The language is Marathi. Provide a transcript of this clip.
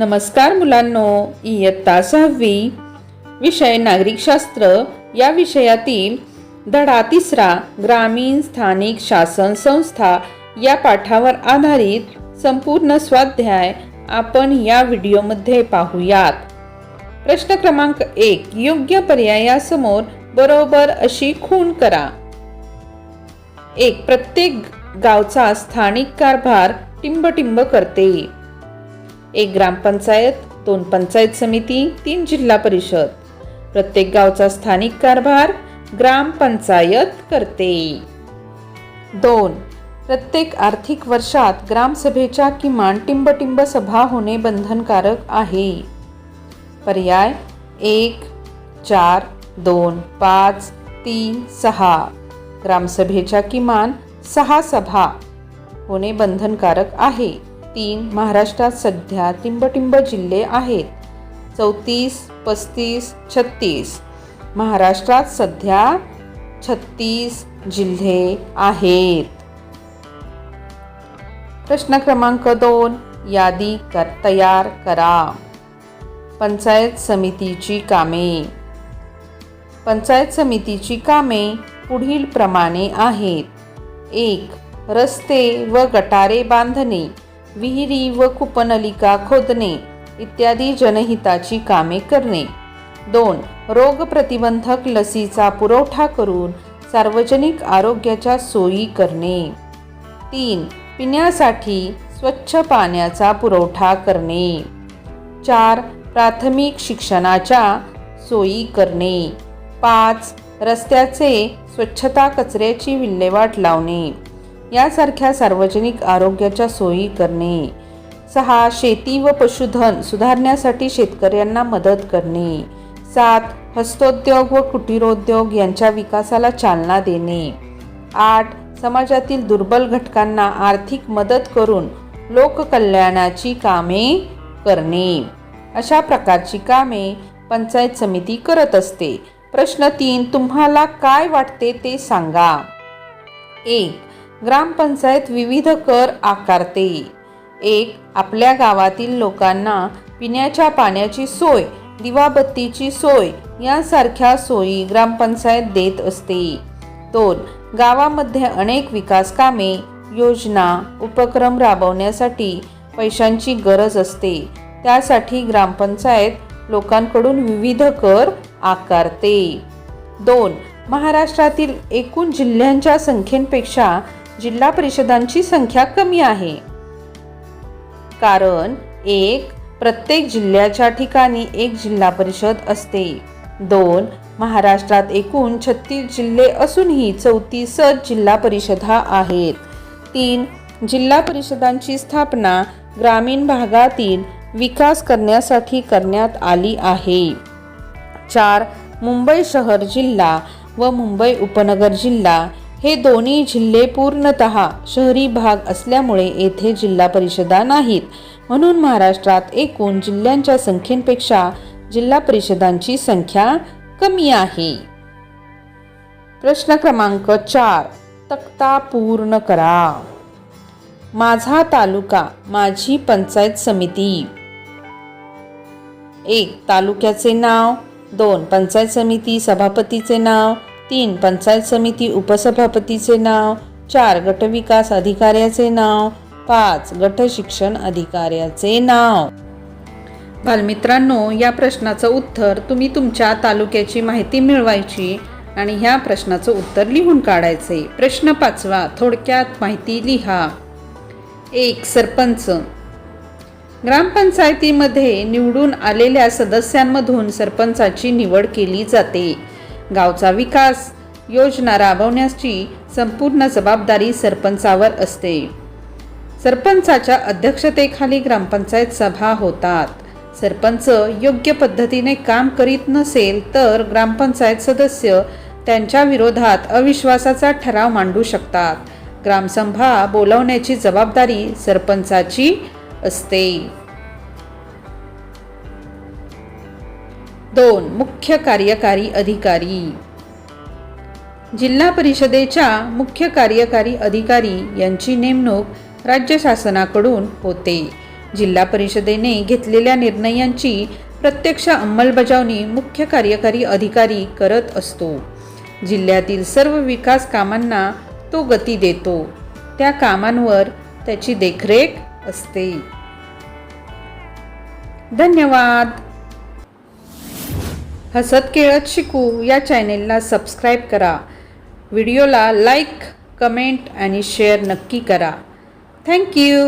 नमस्कार मुलांनो, इयत्ता 6वी विषय नागरिकशास्त्र या विषयातील धडा 3 ग्रामीण स्थानिक शासन संस्था या पाठावर आधारित संपूर्ण स्वाध्याय आपण या व्हिडिओमध्ये पाहूयात. प्रश्न क्रमांक 1. योग्य पर्यायासमोर बरोबर अशी खूण करा. 1. प्रत्येक गावचा स्थानिक कारभार टिंबटिंब करते. 1 ग्रामपंचायत, 2 पंचायत समिती, 3 जिल्हा परिषद. प्रत्येक गावचा स्थानिक कारभार ग्रामपंचायत करते. 2. प्रत्येक आर्थिक वर्षात ग्रामसभेच्या किमान टिंबटिंब सभा होणे बंधनकारक आहे. पर्याय 1, 4, 2, 5, 3, 6. ग्रामसभेच्या किमान 6 सभा होणे बंधनकारक आहे. 3. महाराष्ट्रात सध्या टिंबटिंब जिल्हे आहेत. 34, 35, 36. महाराष्ट्रात सध्या 36 जिल्हे आहेत. प्रश्न क्रमांक 2. यादी तयार करा. पंचायत समितीची कामे. पंचायत समितीची कामे पुढील प्रमाणे आहेत. 1. रस्ते व गटारे बांधणे, विहिरी व कूपनलिका खोदणे इत्यादी जनहिताची कामे करणे. 2. रोग प्रतिबंधक लसीचा पुरवठा करून सार्वजनिक आरोग्याच्या सोयी करणे. 3. पिण्यासाठी स्वच्छ पाण्याचा पुरवठा करणे. 4. प्राथमिक शिक्षणाच्या सोयी करणे. 5. रस्त्याचे स्वच्छता, कचऱ्याची विल्हेवाट लावणे यासारख्या सार्वजनिक आरोग्याच्या सोयी करणे. 6. शेती व पशुधन सुधारण्यासाठी शेतकऱ्यांना मदत करणे. 7. हस्तोद्योग व कुटीरोद्योग यांच्या विकासाला चालना देणे. 8. समाजातील दुर्बल घटकांना आर्थिक मदत करून लोककल्याणाची कामे करणे. अशा प्रकारची कामे पंचायत समिती करत असते. प्रश्न 3. तुम्हाला काय वाटते ते सांगा. 1. ग्रामपंचायत विविध कर आकारते. 1. आपल्या गावातील लोकांना पिण्याच्या पाण्याची सोय, दिवाबत्तीची सोय यासारख्या सोयी ग्रामपंचायत देत असते. 2. गावामध्ये अनेक विकास कामे, योजना, उपक्रम राबवण्यासाठी पैशांची गरज असते. त्यासाठी ग्रामपंचायत लोकांकडून विविध कर आकारते. 2. महाराष्ट्रातील एकूण जिल्ह्यांच्या संख्येपेक्षा जिल्हा परिषदांची संख्या कमी आहे. कारण 1. प्रत्येक जिल्ह्याच्या ठिकाणी एक जिल्हा परिषद असते. 2. महाराष्ट्रात एकूण 36 जिल्हे असूनही 34 जिल्हा परिषदा आहेत. 3. जिल्हा परिषदांची स्थापना ग्रामीण भागातील विकास करण्यासाठी करण्यात आली आहे. 4. मुंबई शहर जिल्हा व मुंबई उपनगर जिल्हा हे दोन्ही जिल्हे पूर्णतः शहरी भाग असल्यामुळे येथे जिल्हा परिषदा नाहीत. म्हणून महाराष्ट्रात एकूण जिल्ह्यांच्या संख्येपेक्षा जिल्हा परिषदांची संख्या कमी आहे. प्रश्न क्रमांक 4. तक्ता पूर्ण करा. माझा तालुका, माझी पंचायत समिती. 1. तालुक्याचे नाव. 2. पंचायत समिती सभापतीचे नाव. 3. पंचायत समिती उपसभापतीचे नाव. 4. गटविकास अधिकाऱ्याचे नाव. 5. गट शिक्षण अधिकाऱ्याचे नाव. बालमित्रांनो, या प्रश्नाचं उत्तर तुम्ही तुमच्या तालुक्याची माहिती मिळवायची आणि ह्या प्रश्नाचं उत्तर लिहून काढायचे. प्रश्न 5. थोडक्यात माहिती लिहा. 1. सरपंच. ग्रामपंचायतीमध्ये निवडून आलेल्या सदस्यांमधून सरपंचाची निवड केली जाते. गावचा विकास योजना राबवण्याची संपूर्ण जबाबदारी सरपंचावर असते. सरपंचाच्या अध्यक्षतेखाली ग्रामपंचायत सभा होतात. सरपंच योग्य पद्धतीने काम करीत नसेल तर ग्रामपंचायत सदस्य त्यांच्या विरोधात अविश्वासाचा ठराव मांडू शकतात. ग्रामसभा बोलावण्याची जबाबदारी सरपंचाची असते. 2. मुख्य कार्यकारी अधिकारी. जिल्हा परिषदेच्या मुख्य कार्यकारी अधिकारी यांची नेमणूक राज्य शासनाकडून होते. जिल्हा परिषदेने घेतलेल्या निर्णयांची प्रत्यक्ष अंमलबजावणी मुख्य कार्यकारी अधिकारी करत असतो. जिल्ह्यातील सर्व विकास कामांना तो गती देतो. त्या कामांवर त्याची देखरेख असते. धन्यवाद. हसत खेळत शिकू या चॅनेलला सबस्क्राईब करा. व्हिडिओला लाईक, कमेंट आणि शेअर नक्की करा. थँक्यू.